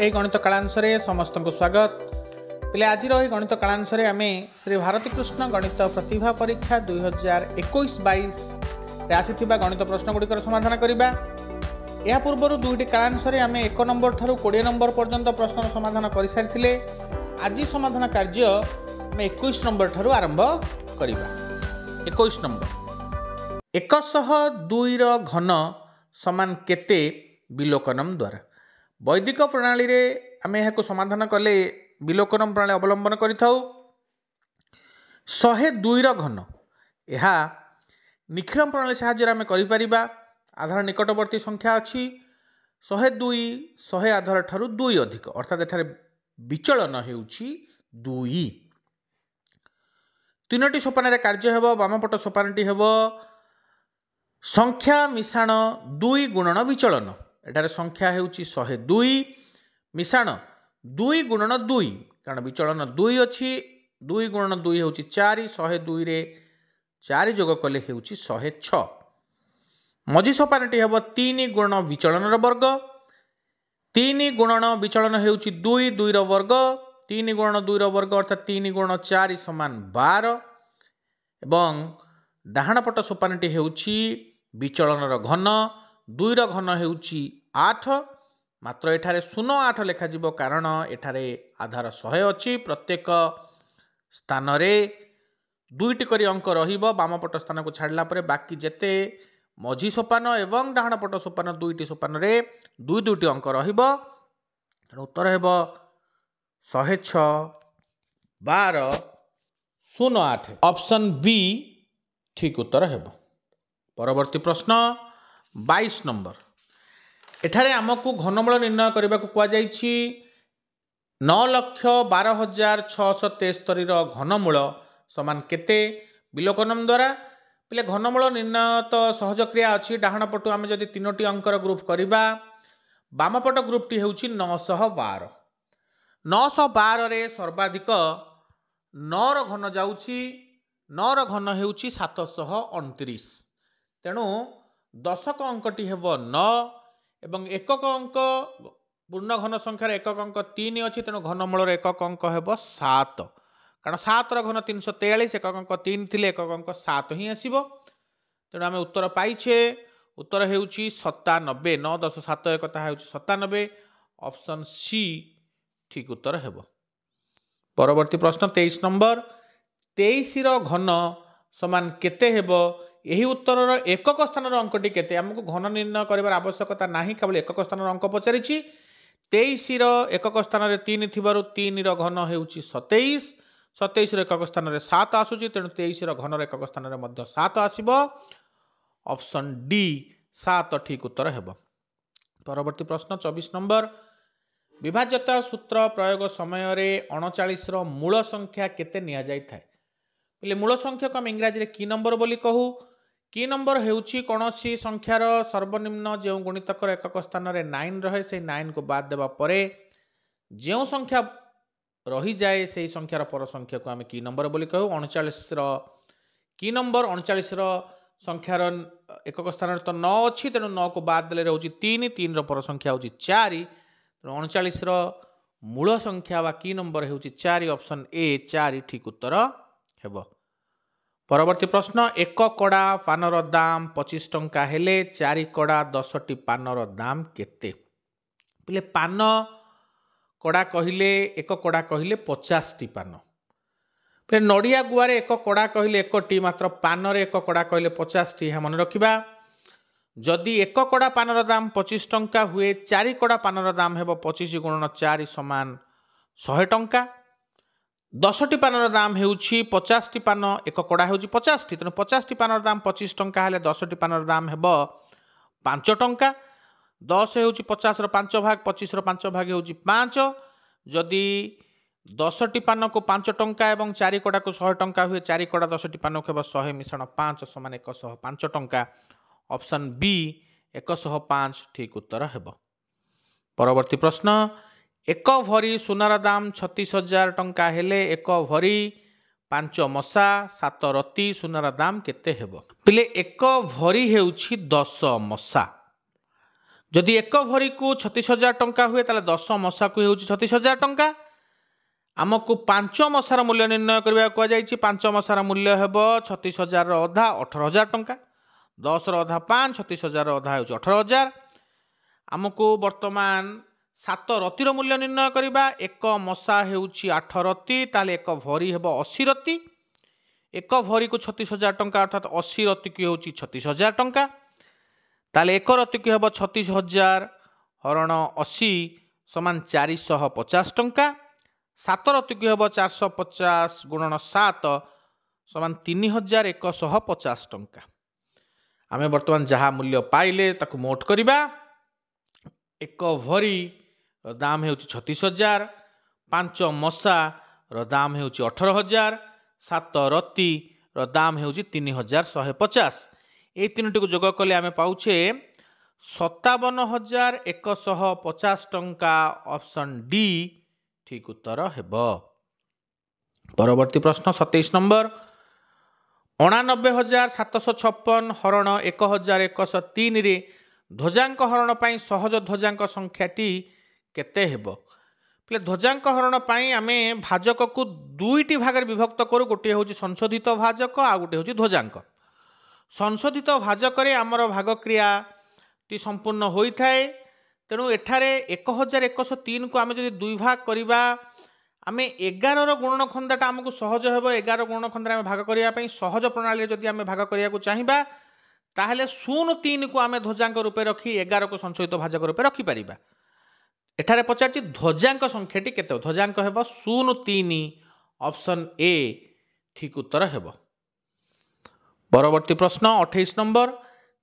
এই গণিত কাଳାଂଶରେ ସମସ୍ତଙ୍କୁ ସ୍ୱାଗତ। ପିଲେ ଆଜିର ଏହି ଗଣିତ କାଳାଂଶରେ ଆମେ ଶ୍ରୀ ଭାରତୀ କୃଷ୍ଣ ଗଣିତ ପ୍ରତିଭା ପରୀକ୍ଷା 2021-22ରେ ଆସିଥିବା ଗଣିତ ପ୍ରଶ୍ନଗୁଡ଼ିକର ସମାଧାନ କରିବା। ଏହା ପୂର୍ବରୁ ଦୁଇଟି କାଳାଂଶରେ ଆମେ 1 ନମ୍ବର ଠାରୁ 20 ନମ୍ବର ପର୍ଯ୍ୟନ୍ତ ପ୍ରଶ୍ନର ସମାଧାନ କରିସାରିଥିଲେ। ଆଜି ସମାଧାନ କାର୍ଯ୍ୟ ଆମେ 21 ନମ୍ବର ଠାରୁ ଆରମ୍ଭ କରିବା। 21 ନମ୍ବର 102ର ଘନ ସମାନ କେତେ ବିଲୋକନମ୍ ଦ୍ୱାରା। ବୈଦିକ ପ୍ରଣାଳୀରେ ଆମେ ଏହାକୁ ସମାଧାନ କଲେ ବିଲୋକନମ୍ ପ୍ରଣାଳୀ ଅବଲମ୍ବନ କରିଥାଉ। 102ର ଘନ ଏହା ନିଖିଳ ପ୍ରଣାଳୀ ସାହାଯ୍ୟରେ ଆମେ କରିପାରିବା। ଆଧାର ନିକଟବର୍ତ୍ତୀ ସଂଖ୍ୟା ଅଛି 102 100 ଆଧାର ଠାରୁ 2 ଅଧିକ, ଅର୍ଥାତ୍ ଏଠାରେ ବିଚଳନ ହେଉଛି 2। ତିନୋଟି ସୋପାନରେ କାର୍ଯ୍ୟ ହେବ। ବାମପଟ ସୋପାନଟି ହେବ ସଂଖ୍ୟା ମିଶାଣ 2 ଗୁଣନ ବିଚଳନ। ଏଠାରେ ସଂଖ୍ୟା ହେଉଛି 102, ମିଶାଣ 2 ଗୁଣନ 2, କାରଣ ବିଚଳନ 2 ଅଛି। 2 ଗୁଣନ 2 ହେଉଛି 4, 102ରେ 4 ଯୋଗ କଲେ ହେଉଛି 106। ମଝି ସୋପାନଟି ହେବ 3 ଗୁଣନ ବିଚଳନର ବର୍ଗ। 3 ଗୁଣନ ବିଚଳନ ହେଉଛି 2, 2ର ବର୍ଗ। 3 ଗୁଣନ 2ର ବର୍ଗ ଅର୍ଥାତ୍ 3 ଗୁଣନ 4 ସମାନ 12। ଏବଂ ଡାହାଣ ପଟ ସୋପାନଟି ହେଉଛି ବିଚଳନର ଘନ। 2ର ଘନ ହେଉଛି 8, ମାତ୍ର ଏଠାରେ 08 ଲେଖାଯିବ କାରଣ ଏଠାରେ ଆଧାର 100 ଅଛି। ପ୍ରତ୍ୟେକ ସ୍ଥାନରେ 2ଟି କରି ଅଙ୍କ ରହିବ। ବାମପଟ ସ୍ଥାନକୁ ଛାଡ଼ିଲା ପରେ ବାକି ଯେତେ ମଝି ସୋପାନ ଏବଂ ଡାହାଣ ପଟ ସୋପାନ 2ଟି ସୋପାନରେ 2ଟି ଅଙ୍କ ରହିବ। ତେଣୁ ଉତ୍ତର ହେବ 106, 12, 08। ଅପସନ୍ ବି ଠିକ୍ ଉତ୍ତର ହେବ। ପରବର୍ତ୍ତୀ ପ୍ରଶ୍ନ 22 ନମ୍ବର। ଏଠାରେ ଆମକୁ ଘନମୂଳ ନିର୍ଣ୍ଣୟ କରିବାକୁ କୁହାଯାଇଛି। 9,12,673ର ଘନମୂଳ ସମାନ କେତେ ବିଲୋକନମ୍ ଦ୍ୱାରା। ପିଲେ ଘନମୂଳ ନିର୍ଣ୍ଣୟ ତ ସହଜ କ୍ରିୟା ଅଛି। ଡାହାଣ ପଟୁ ଆମେ ଯଦି 3ଟି ଅଙ୍କର ଗ୍ରୁପ୍ କରିବା, ବାମପଟ ଗ୍ରୁପଟି ହେଉଛି 912। 912ରେ ସର୍ବାଧିକ 9ର ଘନ ଯାଉଛି। 9ର ଘନ ହେଉଛି 729। ତେଣୁ ଦଶକ ଅଙ୍କଟି ହେବ 9 ଏବଂ ଏକକ ଅଙ୍କ ପୂର୍ଣ୍ଣ ଘନ ସଂଖ୍ୟାର ଏକକ ଅଙ୍କ 3 ଅଛି। ତେଣୁ ଘନମୂଳର ଏକକ ଅଙ୍କ ହେବ 7, କାରଣ 7ର ଘନ 343, ଏକକ ଅଙ୍କ 3 ଥିଲେ ଏକକ ଅଙ୍କ 7 ହିଁ ଆସିବ। ତେଣୁ ଆମେ ଉତ୍ତର ପାଇଛେ। ଉତ୍ତର ହେଉଛି 97। 9 10 7 ଏକ ତାହା ହେଉଛି 97। ଅପସନ୍ ସି ଠିକ୍ ଉତ୍ତର ହେବ। ପରବର୍ତ୍ତୀ ପ୍ରଶ୍ନ 23 ନମ୍ବର। 23ର ଘନ ସମାନ କେତେ ହେବ? ଏହି ଉତ୍ତରର ଏକକ ସ୍ଥାନର ଅଙ୍କଟି କେତେ? ଆମକୁ ଘନ ନିର୍ଣ୍ଣୟ କରିବାର ଆବଶ୍ୟକତା ନାହିଁ, କେବଳ ଏକକ ସ୍ଥାନର ଅଙ୍କ ପଚାରିଛି। 23ର ଏକକ ସ୍ଥାନରେ 3 ଥିବାରୁ 3ର ଘନ ହେଉଛି 27। 27ର ଏକକ ସ୍ଥାନରେ 7 ଆସୁଛି, ତେଣୁ 23ର ଘନର ଏକକ ସ୍ଥାନରେ ମଧ୍ୟ 7 ଆସିବ। ଅପସନ୍ ଡି 7 ଠିକ୍ ଉତ୍ତର ହେବ। ପରବର୍ତ୍ତୀ ପ୍ରଶ୍ନ 24 ନମ୍ବର। ବିଭାଜ୍ୟତା ସୂତ୍ର ପ୍ରୟୋଗ ସମୟରେ 39ର ମୂଳ ସଂଖ୍ୟା କେତେ ନିଆଯାଇଥାଏ? ହେଲେ ମୂଳ ସଂଖ୍ୟାକୁ ଆମେ ଇଂରାଜୀରେ କି ନମ୍ବର ବୋଲି କହୁ। କି ନମ୍ବର ହେଉଛି କୌଣସି ସଂଖ୍ୟାର ସର୍ବନିମ୍ନ ଯେଉଁ ଗୁଣିତକର ଏକକ ସ୍ଥାନରେ 9 ରହେ, ସେହି 9କୁ ବାଦ ଦେବା ପରେ ଯେଉଁ ସଂଖ୍ୟା ରହିଯାଏ ସେହି ସଂଖ୍ୟାର ପର ସଂଖ୍ୟାକୁ ଆମେ କି ନମ୍ବର ବୋଲି କହୁ। 39ର କି ନମ୍ବର 39ର ସଂଖ୍ୟାର ଏକକ ସ୍ଥାନରେ ତ 9 ଅଛି, ତେଣୁ 9କୁ ବାଦ ଦେଲେ ରହୁଛି 3। 3ର ପର ସଂଖ୍ୟା ହେଉଛି 4। ତେଣୁ 39ର ମୂଳ ସଂଖ୍ୟା ବା କି ନମ୍ବର ହେଉଛି 4। ଅପସନ୍ ଏ 4 ଠିକ୍ ଉତ୍ତର ହେବ। ପରବର୍ତ୍ତୀ ପ୍ରଶ୍ନ। ଏକ କଡ଼ା ପାନର ଦାମ 25 ଟଙ୍କା ହେଲେ 4 କଡ଼ା 10ଟି ପାନର ଦାମ କେତେ? ପିଲେ ପାନ କଡ଼ା କହିଲେ ଏକ କଡ଼ା କହିଲେ 50ଟି ପାନ। ପିଲେ ନଡ଼ିଆ ଗୁଆରେ ଏକ କଡ଼ା କହିଲେ 1ଟି, ମାତ୍ର ପାନରେ ଏକ କଡ଼ା କହିଲେ 50ଟି। ଏହା ମନେ ରଖିବା। ଯଦି ଏକ କଡ଼ା ପାନର ଦାମ 25 ଟଙ୍କା ହୁଏ, 4 କଡ଼ା ପାନର ଦାମ ହେବ 25 ଗୁଣନ 4 ସମାନ 100 ଟଙ୍କା। 10ଟି ପାନର ଦାମ ହେଉଛି 50ଟି ପାନ, ଏକ କଡ଼ା ହେଉଛି 50ଟି, ତେଣୁ 50ଟି ପାନର ଦାମ 25 ଟଙ୍କା ହେଲେ 10ଟି ପାନର ଦାମ ହେବ 5 ଟଙ୍କା। 10 ହେଉଛି 50ର 5 ଭାଗ, 25ର 5 ଭାଗ ହେଉଛି 5। ଯଦି 10ଟି ପାନକୁ 5 ଟଙ୍କା ଏବଂ 4 କଡ଼ାକୁ 100 ଟଙ୍କା ହୁଏ, 4 କଡ଼ା 10ଟି ପାନକୁ ହେବ 100 ମିଶାଣ 5 ସମାନ 105 ଟଙ୍କା। ଅପସନ୍ ବି 105 ଠିକ୍ ଉତ୍ତର ହେବ। ପରବର୍ତ୍ତୀ ପ୍ରଶ୍ନ। 1 ଭରି ସୁନାର ଦାମ 36,000 ଟଙ୍କା ହେଲେ 1 ଭରି 5 ମସା 7 ରତି ସୁନାର ଦାମ କେତେ ହେବ? ପିଲେ 1 ଭରି ହେଉଛି 10 ମସା। जदि 1 भरी को 36,000 टंका हुए ताले 10 मसा को हेउची 36,000 टंका। आमको 5 मसार मूल्य निर्णय करबा को जाईची 5 मसार मूल्य हेबो 36,000 रो अधा 18,000 टंका। 10 रो अधा 5 36,000 रो अधा हेउची 18,000। आमको वर्तमान 7 रतिर मूल्य निर्णय करबा 1 मसा हेउची 8 रति ताले 1 भरी हेबो 80 रति। 1 भरी को 36,000 टंका अर्थात 80 रति को हेउची 36,000 टंका। ताले 1 रति को हेबो 36,000 हरण 80 समान 450 टंका। 7 रति को हेबो 450 गुणन 7 समान 3,150 टंका। आमे वर्तमान जहा मूल्य पाइले ताकु मोट करिबा। 1 भरी रो दाम हेउची 36,000, 5 मसा रो दाम हेउची 18,000, 7 रति रो दाम हेउची 3,150। ए तीनोटी को जोग कले आमे पाउछे 57,150 टंका। ऑप्शन डी ठीक उत्तर हेबो। परवर्ती प्रश्न 27 नंबर 89,756 हरण 1,103 रे ध्वजांक हरण पाई सहज ध्वजांक संख्याटी केते हेबो। प्ले ध्वजांक हरण पाई आमे भाजक को दुईटी भाग विभक्त करू। गोटे होची संशोधित भाजक आ गोटे होची ध्वजांक। संशोधित भाजक रे आमर भाग क्रिया टी संपूर्ण होई थाए। तेणु एठारे 1,103 को आमे जदि दुई भाग करिबा आमे 11 रो गुणनखंडाटा हमकु सहज हेबो। 11 गुणनखंडा आमे भाग करिया पई सहज प्रणाली रे जदि आमे भाग करिया को चाहिबा ताहले 0.3 को आमे ध्वजांक रूपे रखी 11 को संशोधित भाजक रूपे रखि परिबा। एठारे पचारछि ध्वजांक संख्याटी केते। ध्वजांक हेबो 0.3। ऑप्शन ए ठीक उत्तर हेबो। परवर्ती प्रश्न 28 नंबर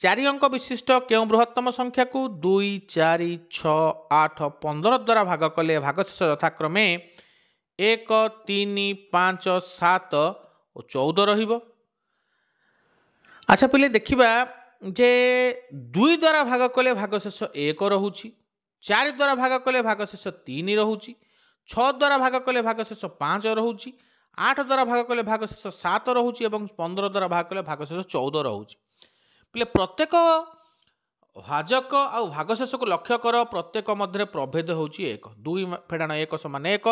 4 अंक विशिष्ट केउ बृहत्तम संख्या को 2 4 6 8 15 द्वारा भाग कले भागशेष यथाक्रमे 1 3 5 7 और 14 रहिबो। अच्छा पहले देखिबा जे 2 द्वारा भाग कले भागशेष 1 रहुची, 4 द्वारा भाग कले भागशेष 3 रहुची, 6 द्वारा भाग कले भागशेष 5 रहुची, 8 द्वारा भाग कले भागशेष 7 रहुची एवं 15 द्वारा भाग कले भागशेष 14 रहुची। पहले प्रत्येक भाजक आ भागशेष को लक्ष्य कर। प्रत्येक मध्य प्रभेद होची 1। 2 फेडाण 1 समान 1,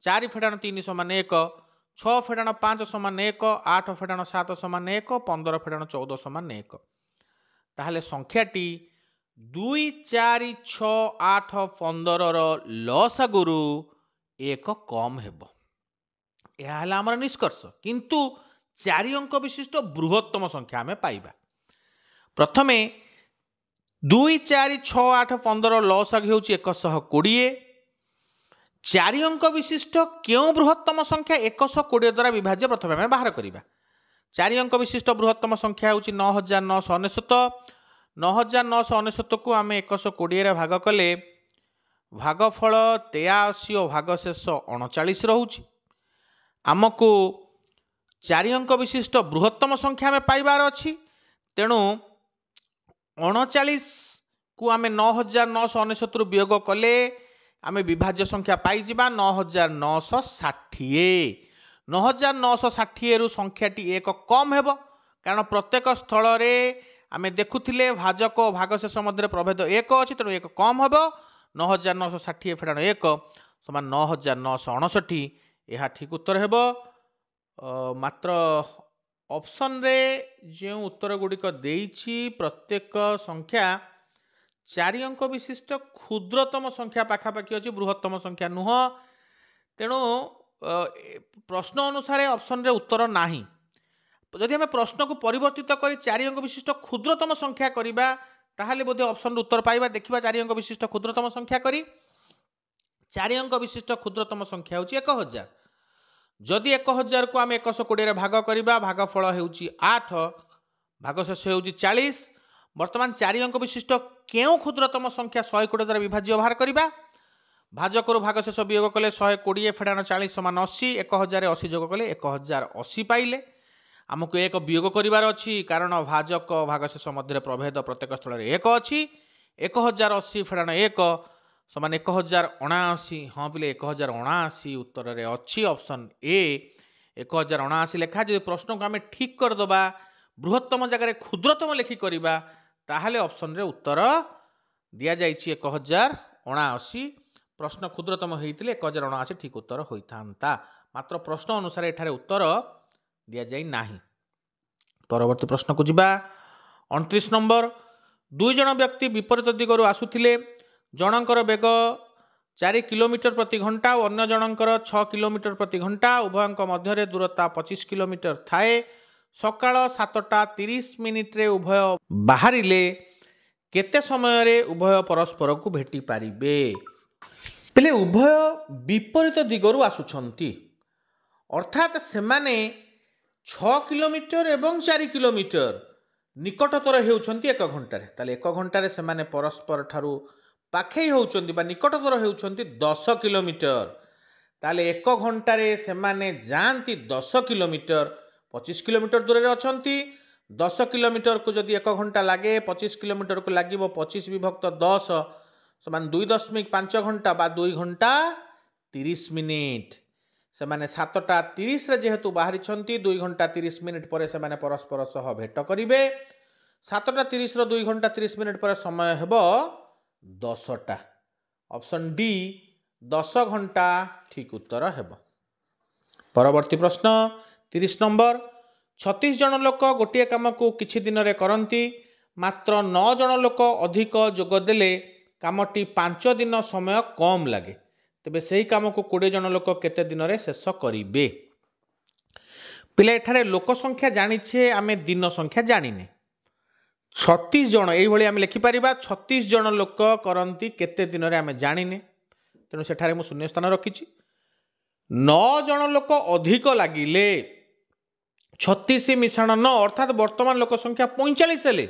4 फेडाण 3 समान 1, 6 फेडाण 5 समान 1, 8 फेडाण 7 समान 1, 15 फेडाण 14 समान 1। ताहले संख्याटी 2 4 6 8 15 रो लसागुरु 1 कम हेबो। यह हला हमर निष्कर्ष। किंतु 4 अंक विशिष्ट बृहत्तम संख्या हमें पाइबा। प्रथमे 2 4 6 8 15 लसागु हेउची 120। 4 अंक विशिष्ट केउ बृहत्तम संख्या 120 द्वारा विभाज्य प्रथमे हमें बाहर करिबा। 4 अंक विशिष्ट बृहत्तम संख्या होची 9,999। 9,999 को आमे 120 रे भाग कले भागफल 83 और भागशेष 39 रहुची। आमको 4 अंक विशिष्ट बृहत्तम संख्या में पाइबार अछि। तेणु 39 को आमे 9,999 वियोग कले आमे विभाज्य संख्या पाई जिबा 9,960। 9,960 रु संख्याटी 1 कम हेबो कारण प्रत्येक स्थल रे आमे देखुथिले भाजक और भागशेष मध्य प्रभेद 1 अछि। तेणु 1 कम हेबो। 9,960 फेडाण 1 समान 9,959। यह ठीक उत्तर हेबो। मात्र ऑप्शन रे जो उत्तर गुड़िक देइछि प्रत्येक संख्या 4 अंक विशिष्ट क्षुद्रतम संख्या पाखापाखि अछि, बृहत्तम संख्या नुह। तेणु प्रश्न अनुसार ऑप्शन रे उत्तर नाही। जदि हमें प्रश्न को परिवर्तित करी 4 अंक विशिष्ट क्षुद्रतम संख्या करिबा ताहले बोधे ऑप्शन रे उत्तर पाइबा। देखिबा 4 अंक विशिष्ट क्षुद्रतम संख्या करी। 4 अंक विशिष्ट क्षुद्रतम संख्या होची 1000। जदि 1000 को आम 120 रे भाग करिबा भागफल हेउची 8, भागशेष हेउची 40। वर्तमान 4 अंक विशिष्ट केउ क्षुद्रतम संख्या 120 द्वारा विभाज्य बाहर करिबा। भाजक भागशेष वियोग कले 120 फेडाण 40 समान 80। 1000 रे 80 जोग कले 1080 पाइले। आमको एक वियोग करिवार अछि कारण भाजक भागशेष मध्य प्रभेद प्रत्येक स्थल रे 1 अछि। 1080 फेडाण 1 समान 1079। हाँ पिले 1079 उत्तर रे अच्छी ऑप्शन ए 1079 लेखा। जो प्रश्न को आम ठीक करदबा बृहत्तम जगह क्षुद्रतम लिखि करिबा ताहले ऑप्शन रे उत्तर दिया जाइछि 1079। प्रश्न क्षुद्रतम होइतिले 1079 ठीक उत्तर होइथांता, मात्र प्रश्न अनुसार एठारे उत्तर दिया जाई नाही। परवर्ती प्रश्न को जिबा 29 नंबर। दुई जन व्यक्ति विपरीत दिगरु आसुथिले, जनकर बेग 4 किलोमीटर प्रति घंटा और अन्य जनकर 6 किलोमीटर प्रति घंटा, उभयंक मध्य दूरता 25 किलोमीटर थाए। सकाळ 7:30 रे उभय बाहरिले केते समय रे उभय परस्पर को भेटी पारिबे। पहले उभय विपरीत दिगरु आसुछंती, अर्थात सेमाने 6 किलोमीटर एवं 4 किलोमीटर निकटतर हेउछंती 1 घंटा रे। ताले 1 घंटा रे सेमाने परस्पर ठारू पाखै होउछंती बा निकटतर हेउछंती 10 किलोमीटर। ताले 1 घंटा रे सेमाने जानती 10 किलोमीटर, 25 किलोमीटर दूर रे अछंती। 10 किलोमीटर को जदि 1 घंटा लागे, 25 किलोमीटर को लागिबो 25 विभक्त 10 समान 2.5 घंटा बा 2 घंटा 30 मिनिट। सेमाने 7:30 रे जेहेतु बाहरी छंती, 2 घंटा 30 मिनिट पर सेमाने परस्पर सह भेट करिवे। 7:30 रो 2 घंटा 30 मिनिट पर समय हेबो 10टा। ऑप्शन डी 10 घंटा ठीक उत्तर हेबो। परवर्ती प्रश्न 30 नंबर। 36 जन लोक गोटे काम को किछि दिन रे करंती, मात्र 9 जन लोक अधिक जोग देले कामटी 5 दिन समय कम लागे, तेबे सही काम को 20 जन लोक केते दिन रे शेष करिवे। पिला एठारे लोक संख्या जानिछे, आमे दिन संख्या जानिने। 36 जन एई भली आमे लिखि परिबा, 36 जन लोक करंती केते दिन रे आमे जानिने, तेनु सेठारे मु शून्य स्थान रखिछि। 9 जन लोक अधिक लागिले 36 मिश्रण 9 अर्थात वर्तमान लोक संख्या 45 हेले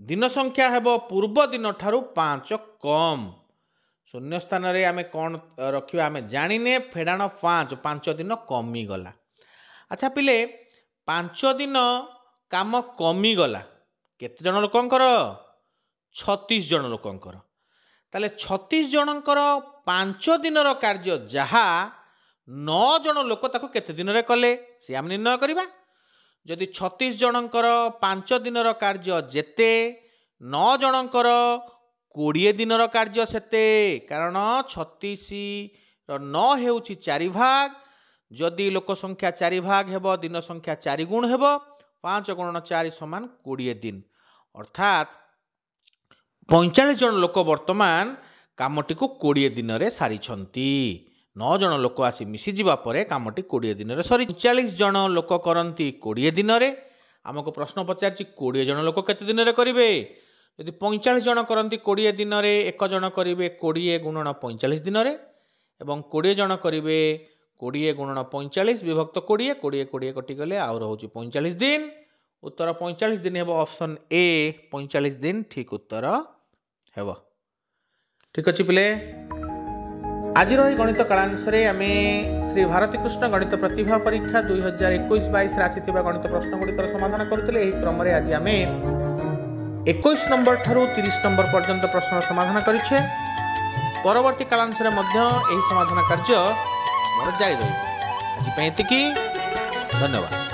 दिन संख्या हेबो पूर्व दिन ठारू 5 कम। शून्य स्थान रे आमे कोन रखिबा आमे जानिने, फेडाण 5 दिन कमी गला। अच्छा पिले 5 दिन काम कमी गला केते जन लोकंकर? 36 जन लोकंकर। ताले 36 जनकर 5 दिनर कार्य जहा 9 जन लोक ताको केते दिन रे कले से आम निर्णय करिबा। जदि 36 जनकर 5 दिनर कार्य जेते, 9 जनकर 20 दिनर कार्य सेते, कारण 36 रो 9 हेउची 4 भाग। जदि लोक संख्या 4 भाग हेबो, दिन संख्या 4 गुण हेबो, 5 गुणन 4 समान 20 दिन, अर्थात 45 जन लोक वर्तमान कामटी को 20 दिन रे सारी छंती। 9 जन लोक आसी मिसी जिबा परे कामटी 20 दिन रे सरी। 40 जन लोक करंती 20 दिन रे। हमको प्रश्न पचारछि 20 जन लोक केते दिन रे करिवे? यदि 45 जन करंती 20 दिन रे, 1 जन करिवे 20 गुणन 45 दिन रे, एवं 20 जन करिवे 20 गुणन 45 विभक्त 20, 20 20 कटि गले आ रहउछि 45 दिन। उत्तर 45 दिन हेबो, ऑप्शन ए 45 दिन ठीक उत्तर हेबो। ठीक अछि पिले, आज रही गणित कालांश रे आमे श्री भारती कृष्ण गणित प्रतिभा परीक्षा 2021-22 रे आसीथिबा गणित प्रश्न गुड़िकर समाधान करुतले। एही क्रम रे आज आमे 21 नंबर ठारू 30 नंबर पर्यंत प्रश्न समाधान करिछे। परवर्ती कालांश रे मध्य एही समाधान कार्य मोर जारी रहिबो। आज पे एतिकी, धन्यवाद।